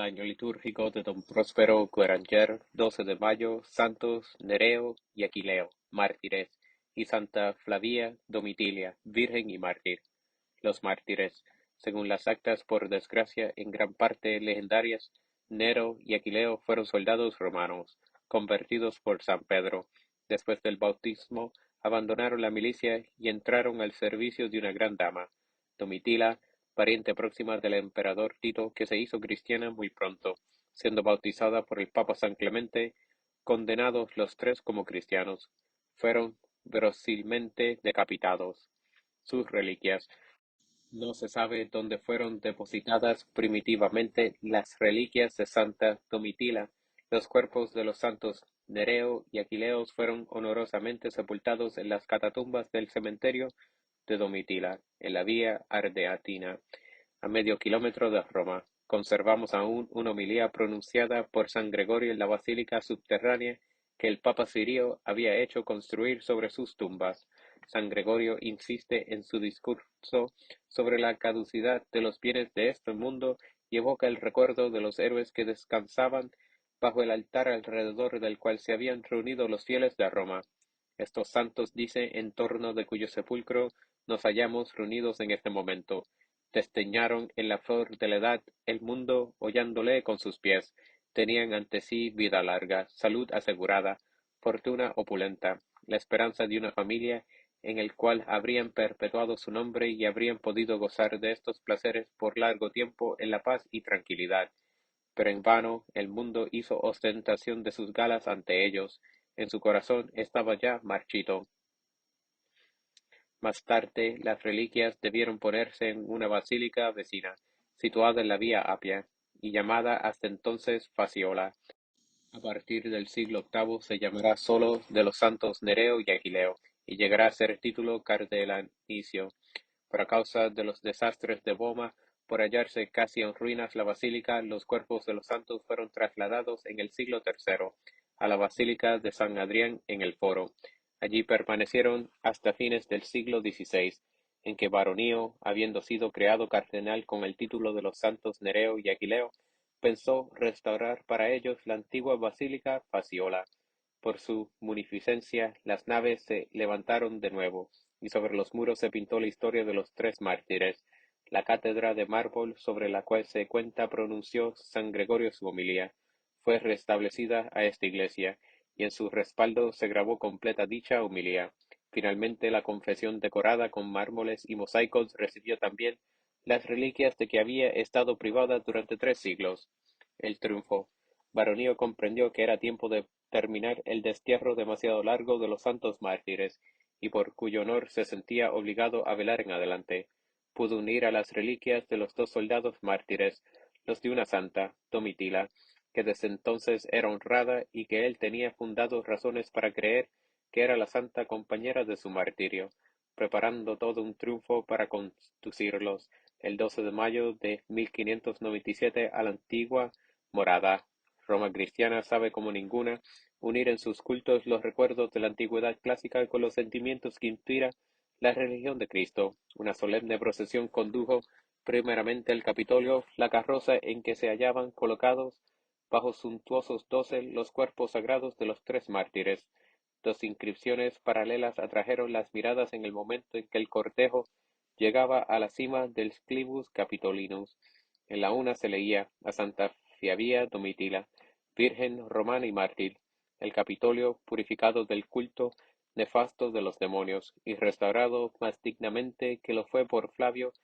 año litúrgico de don Próspero Gueranger, 12 de mayo, santos Nereo y Aquileo, mártires, y Santa Flavia Domitilia, virgen y mártir. Los mártires, según las actas por desgracia en gran parte legendarias, Nero y Aquileo fueron soldados romanos, convertidos por San Pedro. Después del bautismo, abandonaron la milicia y entraron al servicio de una gran dama, Domitila, pariente próxima del emperador Tito, que se hizo cristiana muy pronto, siendo bautizada por el Papa San Clemente. Condenados los tres como cristianos, fueron verosimilmente decapitados. Sus reliquias. No se sabe dónde fueron depositadas primitivamente las reliquias de Santa Domitila. Los cuerpos de los santos Nereo y Aquileo fueron honorosamente sepultados en las catatumbas del cementerio de Domitila, en la vía Ardeatina, a medio kilómetro de Roma. Conservamos aún una homilía pronunciada por San Gregorio en la basílica subterránea que el Papa Sirio había hecho construir sobre sus tumbas. San Gregorio insiste en su discurso sobre la caducidad de los bienes de este mundo y evoca el recuerdo de los héroes que descansaban bajo el altar alrededor del cual se habían reunido los fieles de Roma. Estos santos, dice, en torno de cuyo sepulcro nos hallamos reunidos en este momento, desdeñaron en la flor de la edad el mundo hollándole con sus pies, tenían ante sí vida larga, salud asegurada, fortuna opulenta, la esperanza de una familia en el cual habrían perpetuado su nombre y habrían podido gozar de estos placeres por largo tiempo en la paz y tranquilidad. Pero en vano el mundo hizo ostentación de sus galas ante ellos, en su corazón estaba ya marchito. Más tarde, las reliquias debieron ponerse en una basílica vecina, situada en la vía Apia, y llamada hasta entonces Fasciola. A partir del siglo octavo se llamará solo de los santos Nereo y Aquileo, y llegará a ser título cardenalicio. Por causa de los desastres de Boma, por hallarse casi en ruinas la basílica, los cuerpos de los santos fueron trasladados en el siglo tercero a la basílica de San Adrián en el Foro. Allí permanecieron hasta fines del siglo XVI, en que Baronio, habiendo sido creado cardenal con el título de los santos Nereo y Aquileo, pensó restaurar para ellos la antigua basílica Fasciola. Por su munificencia, las naves se levantaron de nuevo, y sobre los muros se pintó la historia de los tres mártires. La cátedra de mármol sobre la cual se cuenta pronunció San Gregorio su homilía, fue restablecida a esta iglesia, y en su respaldo se grabó completa dicha homilía. Finalmente la confesión decorada con mármoles y mosaicos recibió también las reliquias de que había estado privada durante 3 siglos. El triunfo. Baronio comprendió que era tiempo de terminar el destierro demasiado largo de los santos mártires, y por cuyo honor se sentía obligado a velar en adelante. Pudo unir a las reliquias de los dos soldados mártires, los de una santa, Domitila, que desde entonces era honrada y que él tenía fundadas razones para creer que era la santa compañera de su martirio, preparando todo un triunfo para conducirlos el 12 de mayo de 1597 a la antigua morada. Roma cristiana sabe como ninguna unir en sus cultos los recuerdos de la antigüedad clásica con los sentimientos que inspira la religión de Cristo. Una solemne procesión condujo primeramente al Capitolio, la carroza en que se hallaban colocados bajo suntuosos dosel los cuerpos sagrados de los tres mártires. Dos inscripciones paralelas atrajeron las miradas en el momento en que el cortejo llegaba a la cima del Clivus Capitolinus. En la una se leía a Santa Flavia Domitila, virgen romana y mártir, el Capitolio purificado del culto nefasto de los demonios, y restaurado más dignamente que lo fue por Flavio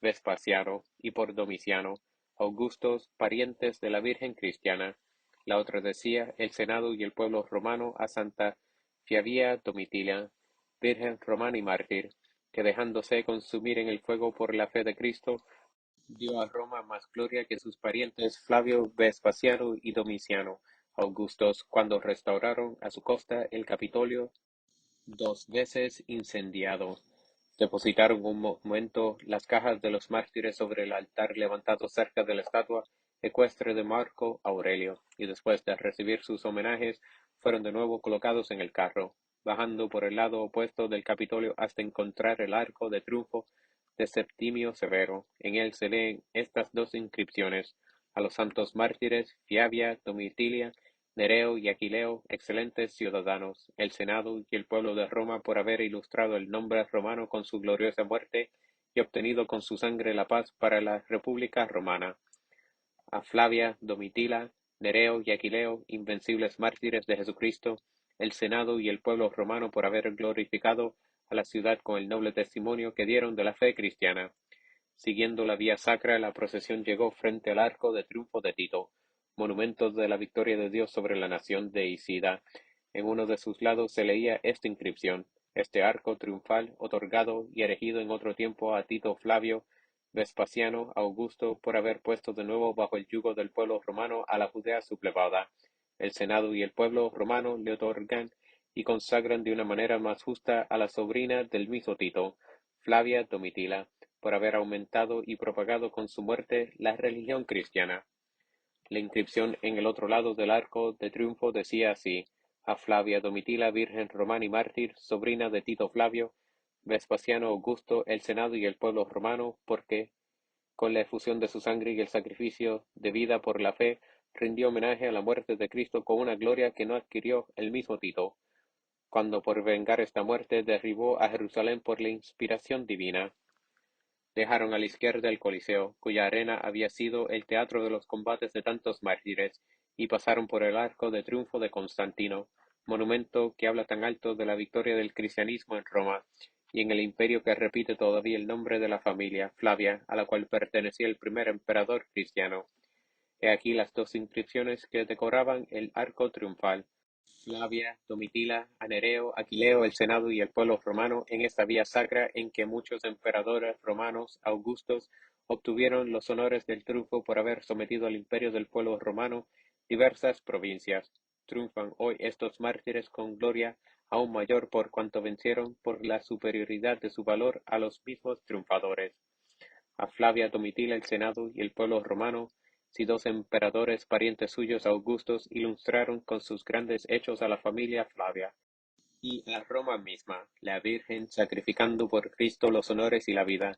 Vespasiano y por Domiciano, augustos parientes de la Virgen cristiana. La otra decía el Senado y el pueblo romano a Santa Flavia Domitila, virgen romana y mártir, que dejándose consumir en el fuego por la fe de Cristo, dio a Roma más gloria que sus parientes Flavio Vespasiano y Domiciano, augustos, cuando restauraron a su costa el Capitolio 2 veces incendiado. Depositaron un momento las cajas de los mártires sobre el altar levantado cerca de la estatua ecuestre de Marco Aurelio, y después de recibir sus homenajes, fueron de nuevo colocados en el carro, bajando por el lado opuesto del Capitolio hasta encontrar el arco de triunfo de Septimio Severo. En él se leen estas dos inscripciones: a los santos mártires Flavia, Domitila, Nereo y Aquileo, excelentes ciudadanos, el Senado y el pueblo de Roma por haber ilustrado el nombre romano con su gloriosa muerte y obtenido con su sangre la paz para la República Romana. A Flavia, Domitila, Nereo y Aquileo, invencibles mártires de Jesucristo, el Senado y el pueblo romano por haber glorificado a la ciudad con el noble testimonio que dieron de la fe cristiana. Siguiendo la vía sacra, la procesión llegó frente al Arco de Triunfo de Tito, monumento de la victoria de Dios sobre la nación de Isida. En uno de sus lados se leía esta inscripción: este arco triunfal, otorgado y erigido en otro tiempo a Tito Flavio Vespasiano Augusto por haber puesto de nuevo bajo el yugo del pueblo romano a la Judea sublevada. El Senado y el pueblo romano le otorgan y consagran de una manera más justa a la sobrina del mismo Tito, Flavia Domitila, por haber aumentado y propagado con su muerte la religión cristiana. La inscripción en el otro lado del arco de triunfo decía así: a Flavia Domitila, virgen romana y mártir, sobrina de Tito Flavio, Vespasiano Augusto, el Senado y el pueblo romano, porque con la efusión de su sangre y el sacrificio de vida por la fe, rindió homenaje a la muerte de Cristo con una gloria que no adquirió el mismo Tito, cuando por vengar esta muerte derribó a Jerusalén por la inspiración divina. Dejaron a la izquierda el Coliseo, cuya arena había sido el teatro de los combates de tantos mártires, y pasaron por el Arco de Triunfo de Constantino, monumento que habla tan alto de la victoria del cristianismo en Roma, y en el imperio que repite todavía el nombre de la familia Flavia, a la cual pertenecía el primer emperador cristiano. He aquí las dos inscripciones que decoraban el arco triunfal: Flavia, Domitila, a Nereo, Aquileo, el Senado y el pueblo romano, en esta vía sacra en que muchos emperadores romanos augustos obtuvieron los honores del triunfo por haber sometido al imperio del pueblo romano diversas provincias. Triunfan hoy estos mártires con gloria aún mayor por cuanto vencieron por la superioridad de su valor a los mismos triunfadores. A Flavia Domitila el Senado y el pueblo romano, si dos emperadores parientes suyos augustos ilustraron con sus grandes hechos a la familia Flavia, y a Roma misma, la Virgen, sacrificando por Cristo los honores y la vida,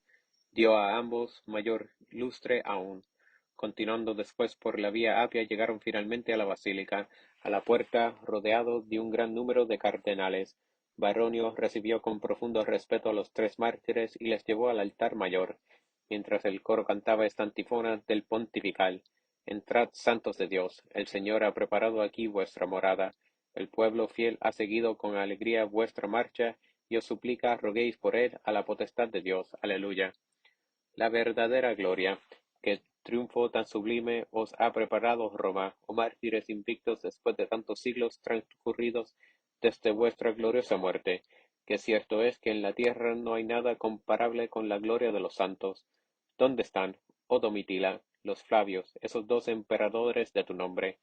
dio a ambos mayor lustre aún. Continuando después por la vía Apia, llegaron finalmente a la basílica, a la puerta, rodeado de un gran número de cardenales. Baronio recibió con profundo respeto a los tres mártires y les llevó al altar mayor, mientras el coro cantaba esta antífona del pontifical: Entrad, santos de Dios, el Señor ha preparado aquí vuestra morada. El pueblo fiel ha seguido con alegría vuestra marcha, y os suplica roguéis por él a la potestad de Dios. Aleluya. La verdadera gloria, que triunfo tan sublime os ha preparado Roma, oh mártires invictos después de tantos siglos transcurridos desde vuestra gloriosa muerte, que cierto es que en la tierra no hay nada comparable con la gloria de los santos. ¿Dónde están, oh Domitila, los Flavios, esos dos emperadores de tu nombre?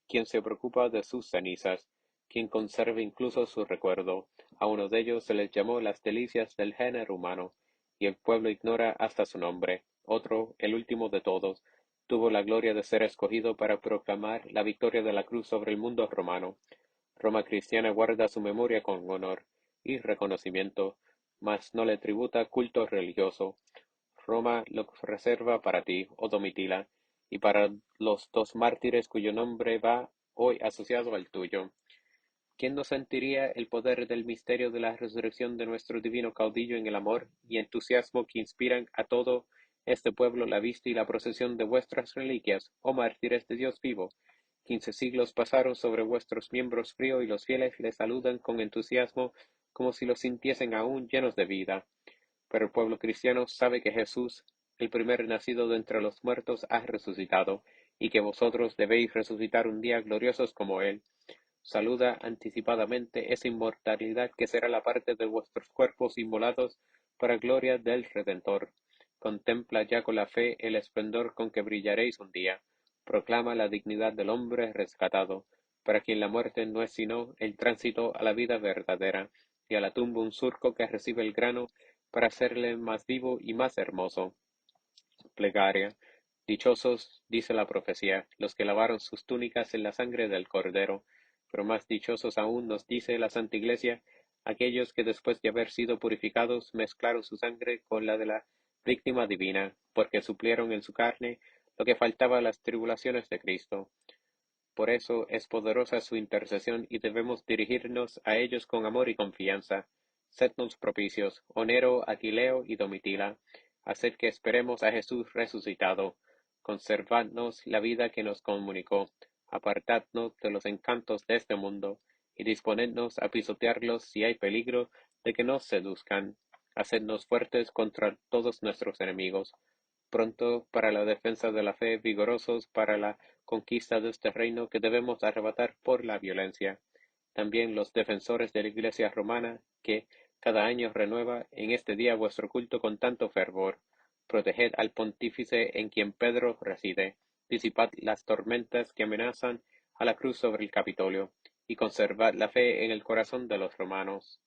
¿Quién se preocupa de sus cenizas? ¿Quién conserva incluso su recuerdo? A uno de ellos se les llamó las delicias del género humano, y el pueblo ignora hasta su nombre. Otro, el último de todos, tuvo la gloria de ser escogido para proclamar la victoria de la cruz sobre el mundo romano. Roma cristiana guarda su memoria con honor y reconocimiento, mas no le tributa culto religioso. Roma lo reserva para ti, oh Domitila, y para los dos mártires cuyo nombre va hoy asociado al tuyo. ¿Quién no sentiría el poder del misterio de la resurrección de nuestro divino caudillo en el amor y entusiasmo que inspiran a todo este pueblo la vista y la procesión de vuestras reliquias, oh mártires de Dios vivo? 15 siglos pasaron sobre vuestros miembros frío y los fieles les saludan con entusiasmo como si los sintiesen aún llenos de vida. Pero el pueblo cristiano sabe que Jesús, el primer nacido de entre los muertos, ha resucitado, y que vosotros debéis resucitar un día gloriosos como Él. Saluda anticipadamente esa inmortalidad que será la parte de vuestros cuerpos inmolados para gloria del Redentor. Contempla ya con la fe el esplendor con que brillaréis un día. Proclama la dignidad del hombre rescatado, para quien la muerte no es sino el tránsito a la vida verdadera, y a la tumba un surco que recibe el grano para hacerle más vivo y más hermoso. Plegaria. Dichosos, dice la profecía, los que lavaron sus túnicas en la sangre del Cordero, pero más dichosos aún, nos dice la Santa Iglesia, aquellos que después de haber sido purificados mezclaron su sangre con la de la víctima divina, porque suplieron en su carne lo que faltaba a las tribulaciones de Cristo. Por eso es poderosa su intercesión y debemos dirigirnos a ellos con amor y confianza. Sednos propicios, oh Nero, Aquileo y Domitila, haced que esperemos a Jesús resucitado. Conservadnos la vida que nos comunicó, apartadnos de los encantos de este mundo, y disponednos a pisotearlos si hay peligro de que nos seduzcan. Hacednos fuertes contra todos nuestros enemigos, pronto para la defensa de la fe, vigorosos para la conquista de este reino que debemos arrebatar por la violencia. También los defensores de la Iglesia romana, que cada año renueva en este día vuestro culto con tanto fervor. Proteged al pontífice en quien Pedro reside. Disipad las tormentas que amenazan a la cruz sobre el Capitolio, y conservad la fe en el corazón de los romanos.